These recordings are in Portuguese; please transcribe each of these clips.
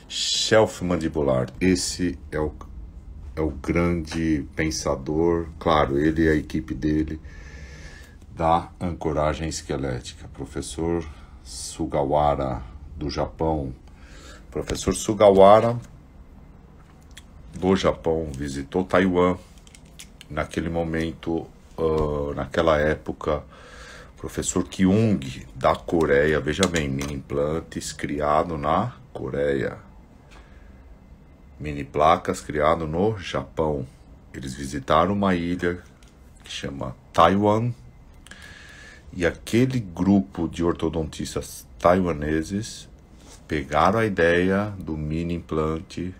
Shelf mandibular. Esse é o grande pensador, claro, ele e a equipe dele, da ancoragem esquelética. Professor Sugawara, do Japão. Professor Sugawara, do Japão, visitou Taiwan. Naquele momento, naquela época, professor Kyung, da Coreia, veja bem, mini implantes criado na Coreia, mini placas criado no Japão. Eles visitaram uma ilha que chama Taiwan, e aquele grupo de ortodontistas taiwaneses pegaram a ideia do mini implante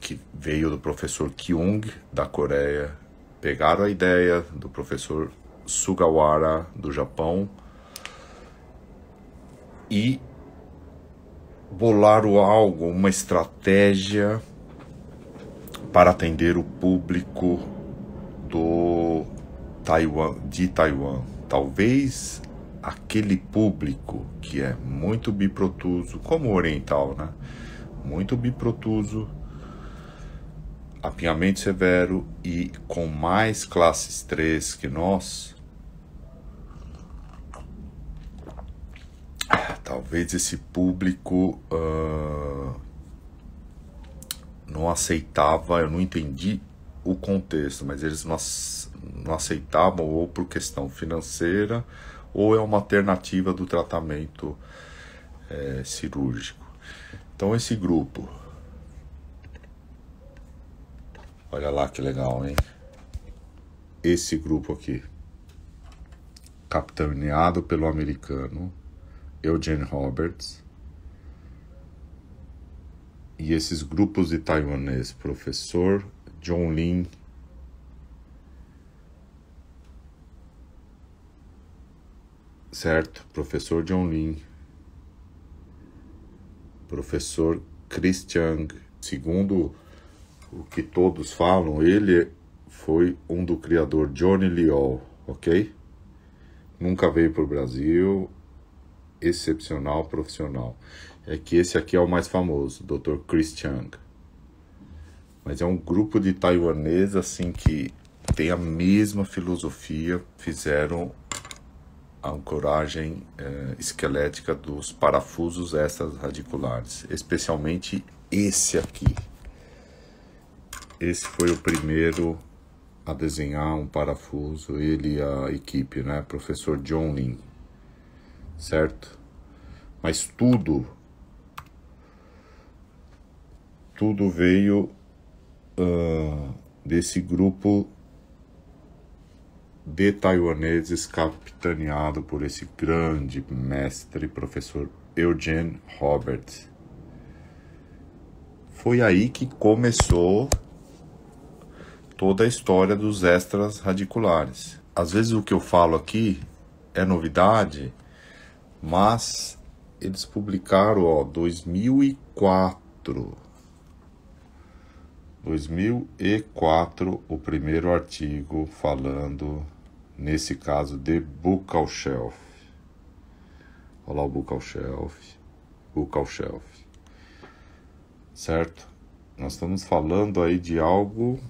que veio do professor Kyung, da Coreia, pegaram a ideia do professor Sugawara, do Japão, e bolaram algo, uma estratégia para atender o público de Taiwan. Talvez aquele público que é muito biprotuso, como o oriental, né? Muito biprotuso, apinhamento severo e com mais classes 3 que nós, talvez esse público não aceitava, eu não entendi o contexto, mas eles não aceitavam, ou por questão financeira, ou é uma alternativa do tratamento cirúrgico. Então esse grupo, olha lá que legal, hein? Esse grupo aqui, capitaneado pelo americano Eugene Roberts, e esses grupos de taiwanês, professor John Lin, certo? Professor John Lin, professor Chris Chung, segundo o que todos falam, ele foi um do criador, Johnny Liao, ok? Nunca veio para o Brasil, excepcional profissional. É que esse aqui é o mais famoso, Dr. Chris Chung. Mas é um grupo de taiwaneses assim que tem a mesma filosofia, fizeram a ancoragem esquelética dos parafusos extrarradiculares, especialmente esse aqui. Esse foi o primeiro a desenhar um parafuso, ele e a equipe, né? Professor John Lin, certo? Mas tudo veio desse grupo de taiwaneses capitaneado por esse grande mestre, professor Eugene Roberts. Foi aí que começou toda a história dos extras radiculares. Às vezes o que eu falo aqui é novidade, mas eles publicaram, 2004, o primeiro artigo falando, nesse caso, de buccal shelf. Olha lá o buccal shelf, certo? Nós estamos falando aí de algo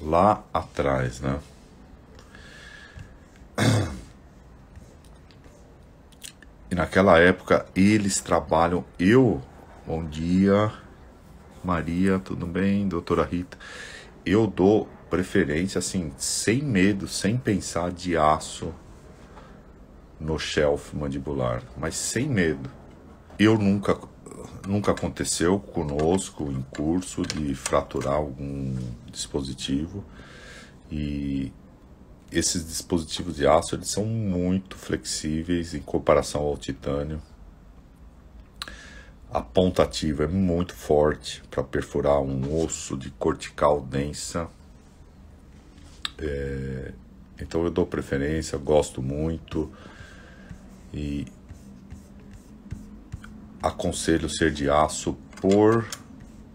lá atrás, né? E naquela época eles trabalham. Bom dia, Maria, tudo bem? Doutora Rita. Eu dou preferência, assim, sem medo, sem pensar, de aço no shelf mandibular, mas sem medo. Nunca aconteceu conosco em curso de fraturar algum dispositivo, e esses dispositivos de aço, eles são muito flexíveis em comparação ao titânio. A ponta ativa é muito forte para perfurar um osso de cortical densa. Então eu dou preferência, gosto muito e aconselho ser de aço por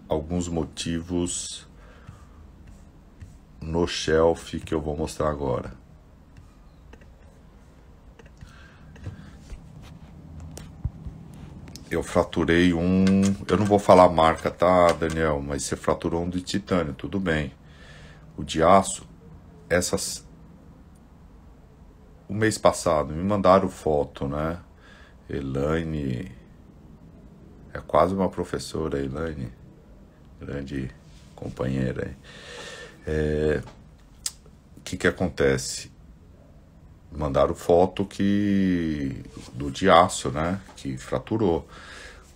alguns motivos no shelf que eu vou mostrar agora. eu fraturei um... Eu não vou falar a marca, tá, Daniel? Mas você fraturou um de titânio, tudo bem. O de aço, essas... O mês passado, me mandaram foto, né? Elaine... É quase uma professora, Elaine. Grande companheira aí. O que acontece? Mandaram foto do de aço, né? Que fraturou.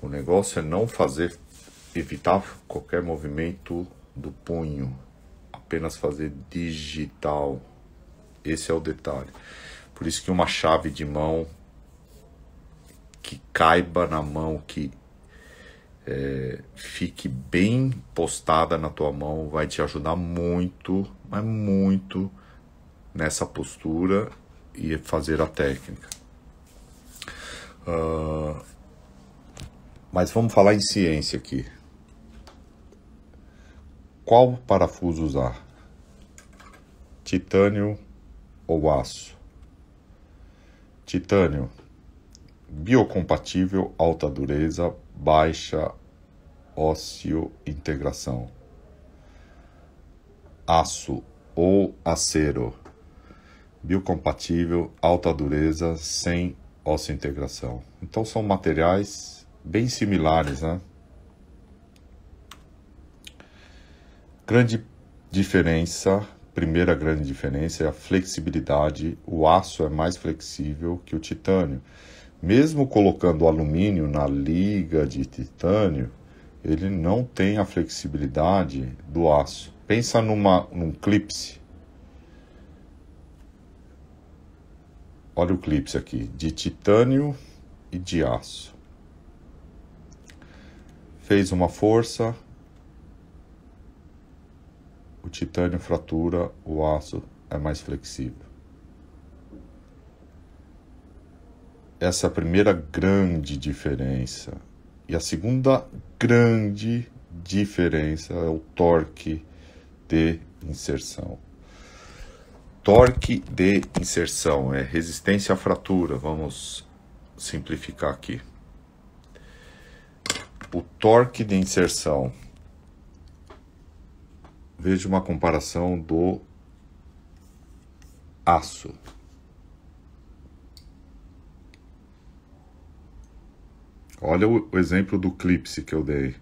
O negócio é não fazer, evitar qualquer movimento do punho, apenas fazer digital. Esse é o detalhe. Por isso que uma chave de mão que caiba na mão, que fique bem postada na tua mão, vai te ajudar muito, mas muito, nessa postura e fazer a técnica. Mas vamos falar em ciência aqui. Qual parafuso usar? Titânio ou aço? Titânio, biocompatível, alta dureza, baixa ósseo-integração. Aço ou acero, biocompatível, alta dureza, sem ósseo-integração. Então são materiais bem similares, né? Grande diferença, primeira grande diferença é a flexibilidade. O aço é mais flexível que o titânio. Mesmo colocando alumínio na liga de titânio, ele não tem a flexibilidade do aço. Pensa num clipe. Olha o clipe aqui, de titânio e de aço. Fez uma força, o titânio fratura, o aço é mais flexível. Essa é a primeira grande diferença. E a segunda grande diferença é o torque de inserção. Torque de inserção é resistência à fratura. Vamos simplificar aqui. O torque de inserção. Veja uma comparação do aço. Olha o exemplo do clipe que eu dei.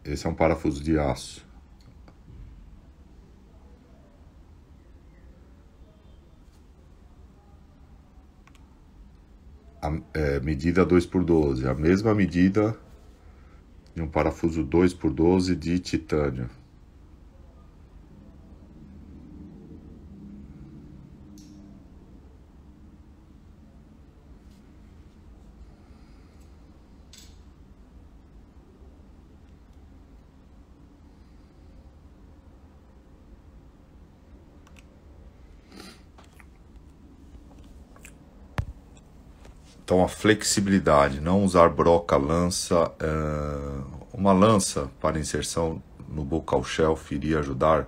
Esse é um parafuso de aço. Medida 2x12. A mesma medida de um parafuso 2x12 de titânio. Então a flexibilidade, não usar broca, lança, uma lança para inserção no buccal shelf iria ajudar.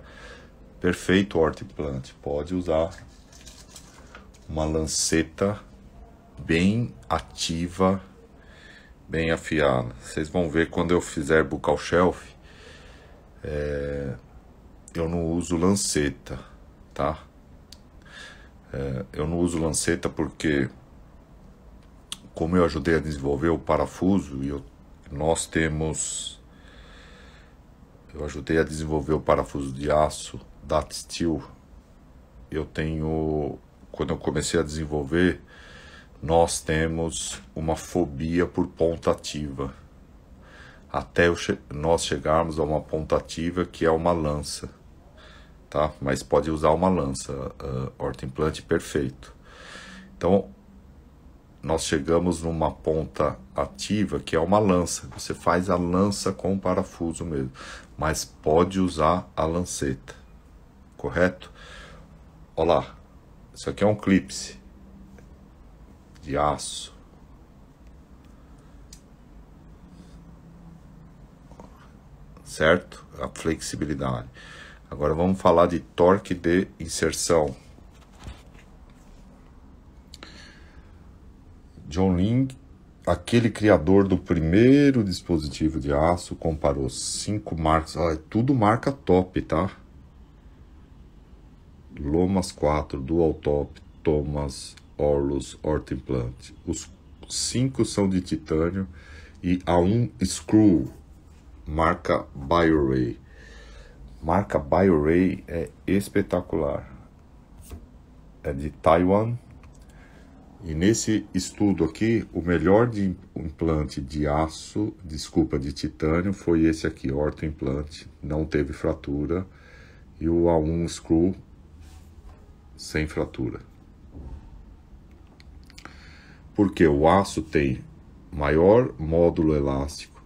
Perfeito, hortiplant. Pode usar uma lanceta bem ativa, bem afiada. Vocês vão ver quando eu fizer buccal shelf, eu não uso lanceta, tá? Eu não uso lanceta porque, como eu ajudei a desenvolver o parafuso, eu ajudei a desenvolver o parafuso de aço da Steel. Quando eu comecei a desenvolver, nós temos uma fobia por ponta ativa. Até nós chegarmos a uma ponta ativa que é uma lança, tá? Mas pode usar uma lança, hortimplant perfeito. Então, nós chegamos numa ponta ativa que é uma lança. Você faz a lança com o parafuso mesmo, mas pode usar a lanceta, correto? Olha lá, isso aqui é um clipe de aço. Certo? A flexibilidade. Agora vamos falar de torque de inserção. John Ling, aquele criador do primeiro dispositivo de aço, comparou 5 marcas. É tudo marca top, tá? Lomas 4, Dual Top, Thomas, Orlos, Ortho-Implant. Os 5 são de titânio e a 1 Screw, marca BioRay. Marca BioRay é espetacular. É de Taiwan. E nesse estudo aqui, o melhor de implante de aço, de titânio, foi esse aqui, Ortho-Implant. Não teve fratura. E o A1 Screw sem fratura. Porque o aço tem maior módulo elástico,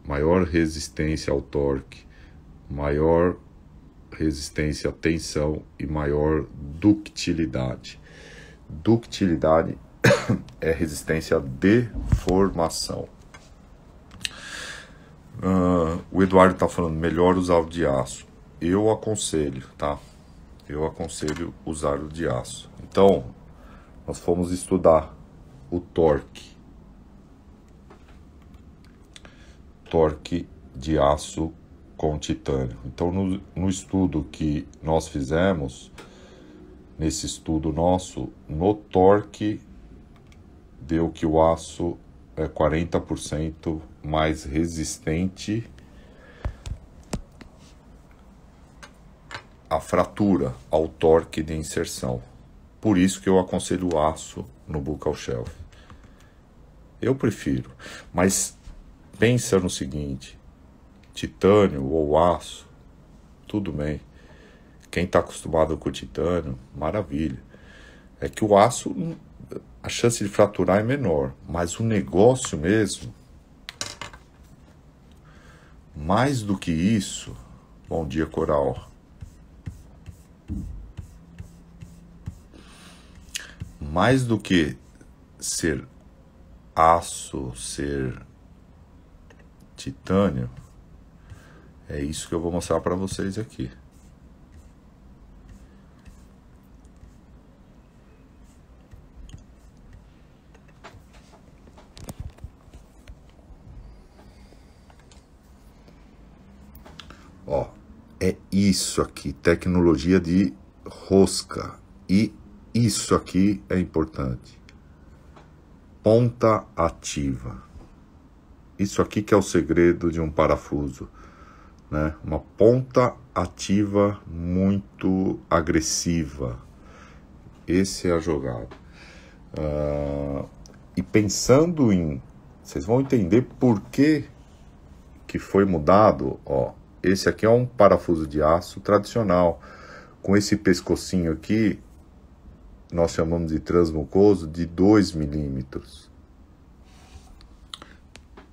maior resistência ao torque, maior resistência à tensão e maior ductilidade. Ductilidade é resistência à deformação. O Eduardo está falando, melhor usar o de aço. Eu aconselho, tá? Eu aconselho usar o de aço. Então, nós fomos estudar o torque. Torque de aço com titânio. Então, no estudo que nós fizemos, nesse estudo nosso, no torque, deu que o aço é 40% mais resistente à fratura, ao torque de inserção. Por isso que eu aconselho o aço no buccal shelf. Eu prefiro, mas pensa no seguinte, titânio ou aço, tudo bem. Quem está acostumado com o titânio, maravilha. É que o aço, a chance de fraturar é menor, mas o negócio mesmo, mais do que isso, bom dia, Coral. Mais do que ser aço, ser titânio, é isso que eu vou mostrar para vocês aqui. Ó, é isso aqui, tecnologia de rosca. E isso aqui é importante. Ponta ativa. Isso aqui que é o segredo de um parafuso, né? Uma ponta ativa muito agressiva. Esse é a jogada. E pensando em... Vocês vão entender por que foi mudado, ó. Esse aqui é um parafuso de aço tradicional. Com esse pescocinho aqui, nós chamamos de transmucoso, de 2 milímetros.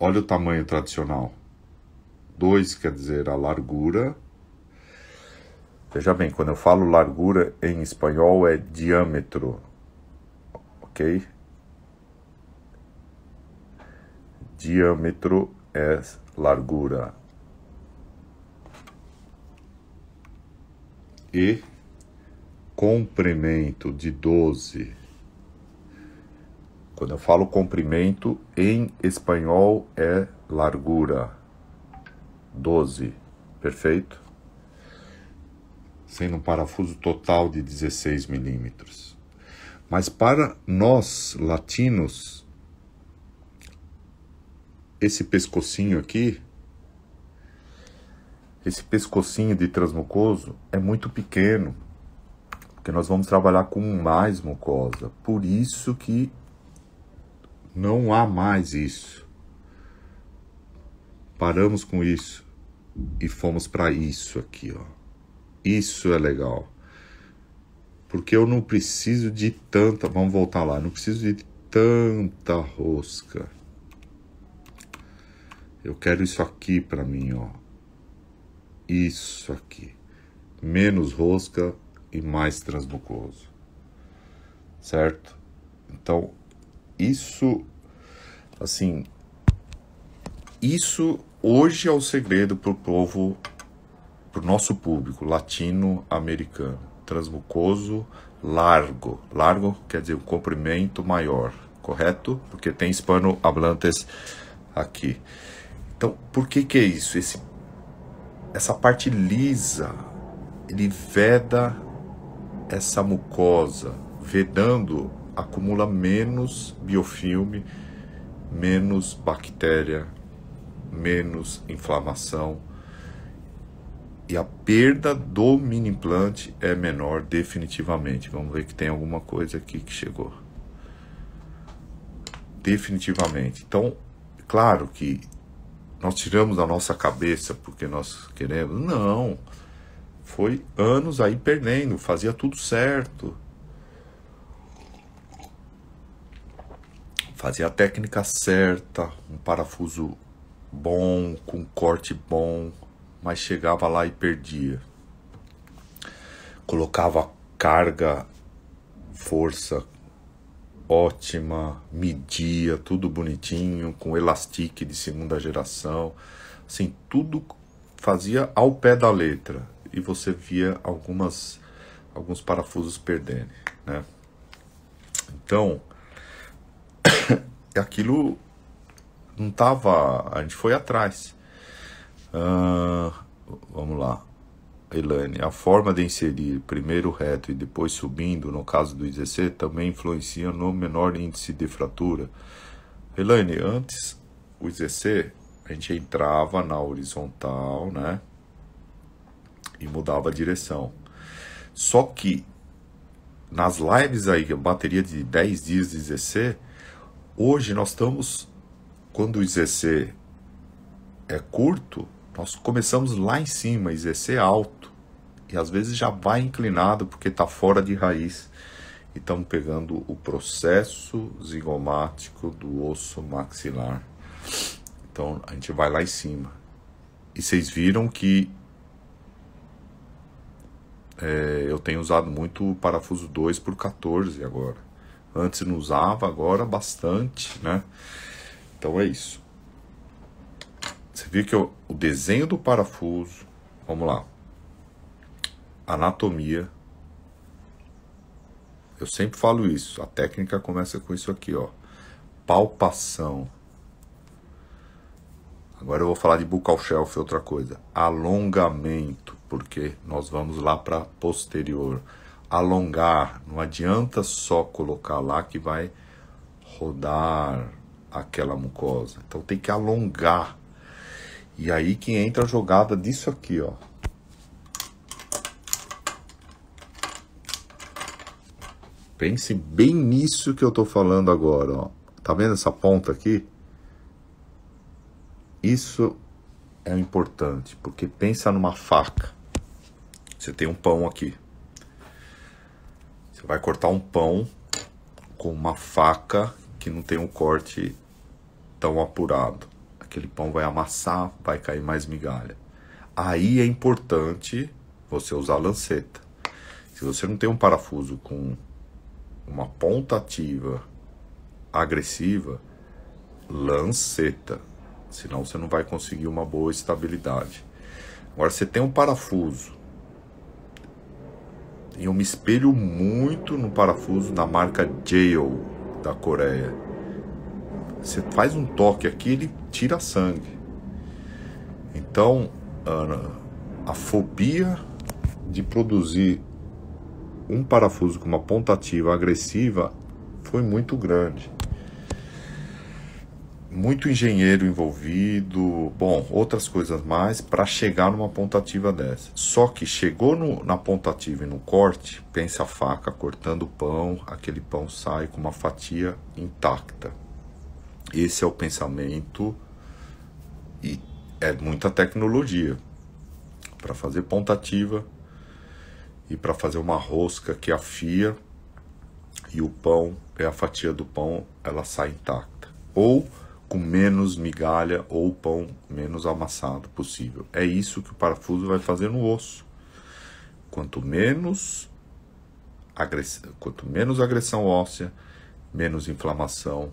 Olha o tamanho tradicional. 2 quer dizer a largura. Veja bem, quando eu falo largura em espanhol é diâmetro. Ok? Diâmetro é largura. E comprimento de 12. Quando eu falo comprimento, em espanhol é largura. 12. Perfeito? Sendo um parafuso total de 16 milímetros. Mas para nós, latinos, esse pescocinho aqui, esse pescocinho de transmucoso é muito pequeno, porque nós vamos trabalhar com mais mucosa. Por isso que não há mais isso. Paramos com isso e fomos para isso aqui, ó. Isso é legal. Porque eu não preciso de tanta... Vamos voltar lá. Não preciso de tanta rosca. Eu quero isso aqui para mim, ó. Isso aqui. Menos rosca e mais transmucoso. Certo? Então, isso... Assim... Isso hoje é o segredo pro povo para o nosso público latino-americano. Transmucoso largo. Largo quer dizer um comprimento maior, correto? Porque tem hispanohablantes aqui. Então, por que é isso? Essa parte lisa, ele veda essa mucosa. Vedando, acumula menos biofilme, menos bactéria, menos inflamação. E a perda do mini implante é menor definitivamente. Vamos ver que tem alguma coisa aqui que chegou. Definitivamente. Então, claro que nós tiramos da nossa cabeça porque nós queremos. Não. Foi anos aí perdendo. Fazia tudo certo. Fazia a técnica certa. Um parafuso bom, com corte bom. Mas chegava lá e perdia. Colocava carga, força ótima, media, tudo bonitinho, com elastique de segunda geração. Assim, tudo fazia ao pé da letra. E você via alguns parafusos perdendo, né? Então, aquilo não tava... A gente foi atrás. Vamos lá, Elaine. A forma de inserir primeiro reto e depois subindo, no caso do IZC, também influencia no menor índice de fratura. Elaine, antes o IZC, a gente entrava na horizontal, né? E mudava a direção. Só que nas lives aí, a bateria de 10 dias de IZC, hoje nós estamos, quando o IZC é curto, nós começamos lá em cima, IZC alto, e às vezes já vai inclinado porque está fora de raiz, e estamos pegando o processo zigomático do osso maxilar. Então a gente vai lá em cima. E vocês viram que eu tenho usado muito o parafuso 2x14 agora. Antes não usava, agora bastante, né? Então é isso. Você viu que o desenho do parafuso, vamos lá, anatomia, eu sempre falo isso, a técnica começa com isso aqui, ó, palpação. Agora eu vou falar de buccal shelf, outra coisa, alongamento, porque nós vamos lá para posterior, alongar, não adianta só colocar lá que vai rodar aquela mucosa, então tem que alongar. E aí que entra a jogada disso aqui, ó. Pense bem nisso que eu tô falando agora, ó. Tá vendo essa ponta aqui? Isso é importante, porque pensa numa faca. Você tem um pão aqui. Você vai cortar um pão com uma faca que não tem um corte tão apurado. Aquele pão vai amassar, vai cair mais migalha. Aí é importante você usar lanceta. Se você não tem um parafuso com uma ponta ativa agressiva, lanceta. Senão você não vai conseguir uma boa estabilidade. Agora, você tem um parafuso. E eu me espelho muito no parafuso da marca Jail, da Coreia. Você faz um toque aqui, ele tira sangue. Então, a fobia de produzir um parafuso com uma ponta ativa agressiva foi muito grande. Muito engenheiro envolvido, bom, outras coisas mais, para chegar numa ponta ativa dessa. Só que chegou na ponta ativa e no corte, pensa a faca cortando o pão, aquele pão sai com uma fatia intacta. Esse é o pensamento e é muita tecnologia para fazer ponta ativa e para fazer uma rosca que afia e o pão, a fatia do pão, ela sai intacta. Ou com menos migalha ou o pão menos amassado possível. É isso que o parafuso vai fazer no osso. Quanto menos agressão óssea, menos inflamação,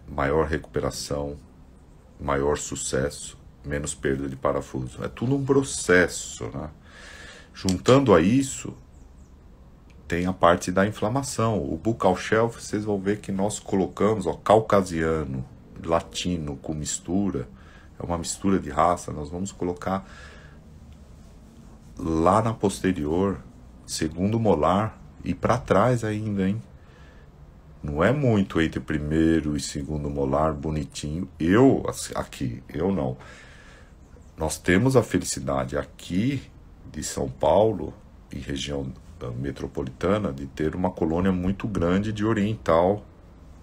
maior recuperação, maior sucesso menos perda de parafuso. É tudo um processo, né? Juntando a isso, tem a parte da inflamação. O buccal shelf, vocês vão ver que nós colocamos, ó, caucasiano, latino com mistura, é uma mistura de raça, nós vamos colocar lá na posterior, segundo molar, e para trás ainda, hein? Não é muito entre primeiro e segundo molar, bonitinho. Eu não. Nós temos a felicidade aqui de São Paulo, e região metropolitana, de ter uma colônia muito grande de oriental,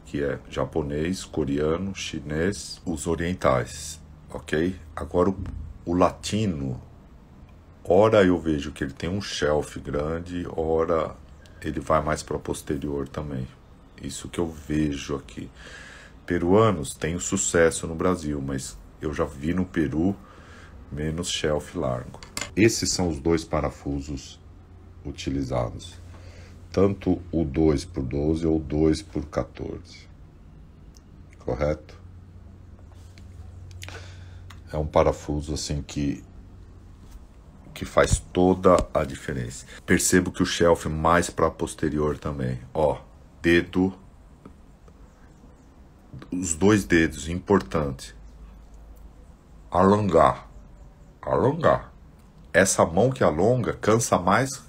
que é japonês, coreano, chinês, os orientais, ok? Agora o latino, ora eu vejo que ele tem um shelf grande, ora ele vai mais para posterior também. Isso que eu vejo aqui. Peruanos têm sucesso no Brasil, mas eu já vi no Peru menos shelf largo. Esses são os dois parafusos utilizados. Tanto o 2x12 ou 2x14. Correto? É um parafuso assim que faz toda a diferença. Percebo que o shelf mais para posterior também. Ó, dedo, os dois dedos, importante. Alongar. Essa mão que alonga cansa mais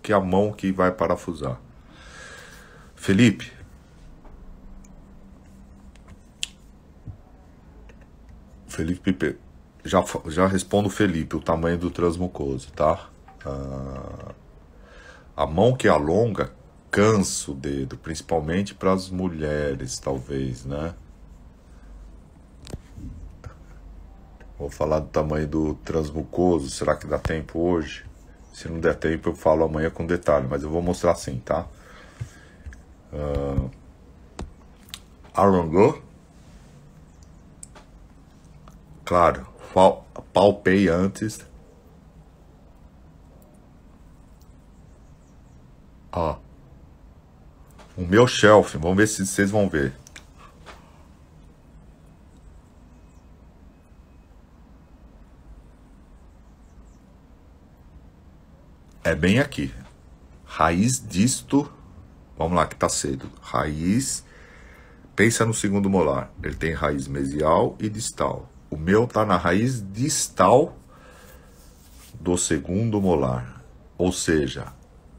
que a mão que vai parafusar. Felipe, já respondo o Felipe, o tamanho do transmucoso, tá? A mão que alonga cansa o dedo, principalmente para as mulheres, talvez, né? Vou falar do tamanho do transmucoso, será que dá tempo hoje? Se não der tempo eu falo amanhã com detalhe, mas eu vou mostrar assim, tá? Alongou? Claro, palpei antes. Ó. O meu shelf, vamos ver se vocês vão ver. É bem aqui. Raiz disto. Vamos lá que tá cedo. Raiz. Pensa no segundo molar. Ele tem raiz mesial e distal. O meu tá na raiz distal do segundo molar. Ou seja,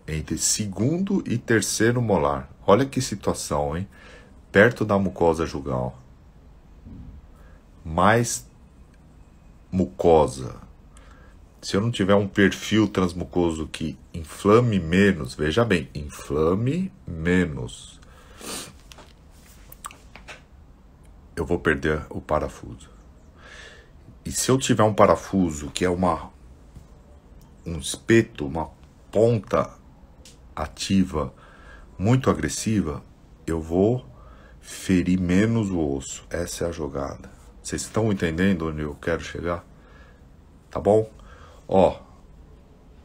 entre segundo e terceiro molar. Olha que situação, hein? Perto da mucosa jugal. Mais mucosa. Se eu não tiver um perfil transmucoso que inflame menos, veja bem, inflame menos, eu vou perder o parafuso. E se eu tiver um parafuso que é um espeto, uma ponta ativa muito agressiva, eu vou ferir menos o osso. Essa é a jogada. Vocês estão entendendo onde eu quero chegar? Tá bom? Ó,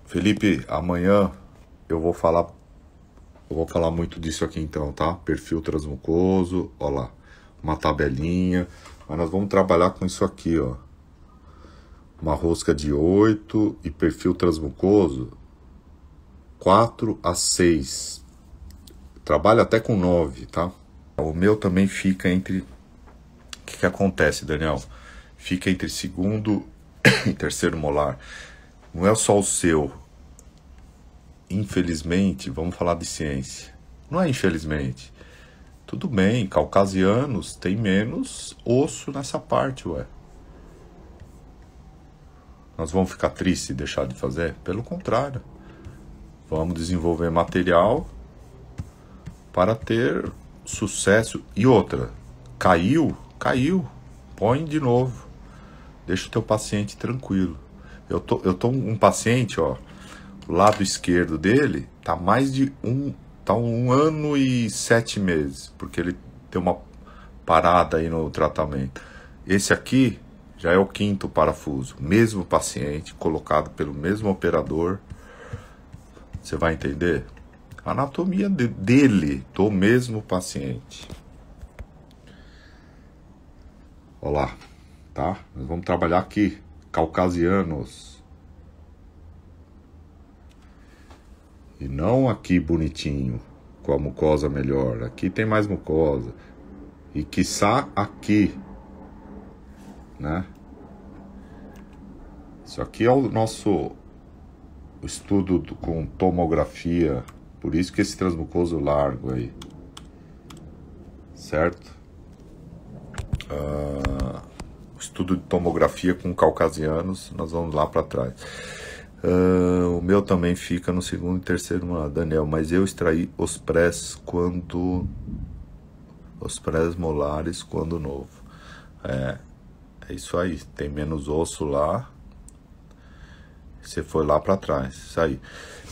Felipe, amanhã eu vou falar muito disso aqui então, tá? Perfil transmucoso, ó lá, uma tabelinha, mas nós vamos trabalhar com isso aqui, ó. Uma rosca de 8 e perfil transmucoso 4 a 6. Trabalho até com 9, tá? O meu também fica entre... O que acontece, Daniel? Fica entre segundo e terceiro molar. Não é só o seu. Infelizmente, vamos falar de ciência. Não é infelizmente. Tudo bem, caucasianos têm menos osso nessa parte, ué. Nós vamos ficar tristes e deixar de fazer? Pelo contrário. Vamos desenvolver material para ter sucesso. E outra, caiu. Põe de novo. Deixa o teu paciente tranquilo. Eu tô um paciente, ó, o lado esquerdo dele tá mais de tá 1 ano e 7 meses, porque ele tem uma parada aí no tratamento. Esse aqui já é o 5º parafuso, mesmo paciente, colocado pelo mesmo operador. Você vai entender? A anatomia dele, do mesmo paciente. Olá. tá? Nós vamos trabalhar aqui, caucasianos. E não aqui bonitinho, com a mucosa melhor. Aqui tem mais mucosa. E quiçá aqui, né? Isso aqui é o nosso estudo com tomografia. Por isso que esse transmucoso largo aí. Certo? Estudo de tomografia com caucasianos. Nós vamos lá para trás. O meu também fica no segundo e terceiro ano, Daniel, mas eu extraí os pré-molares quando novo. É isso aí, tem menos osso lá. Você foi lá para trás, isso aí.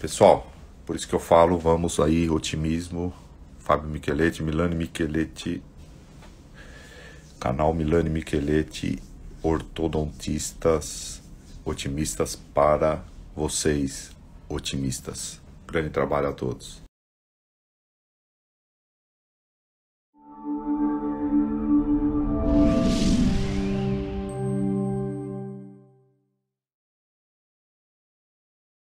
Pessoal, por isso que eu falo, vamos aí, otimismo. Fábio Micheletti, Milani Micheletti, canal Milani Micheletti, ortodontistas, otimistas para vocês, otimistas. Grande trabalho a todos.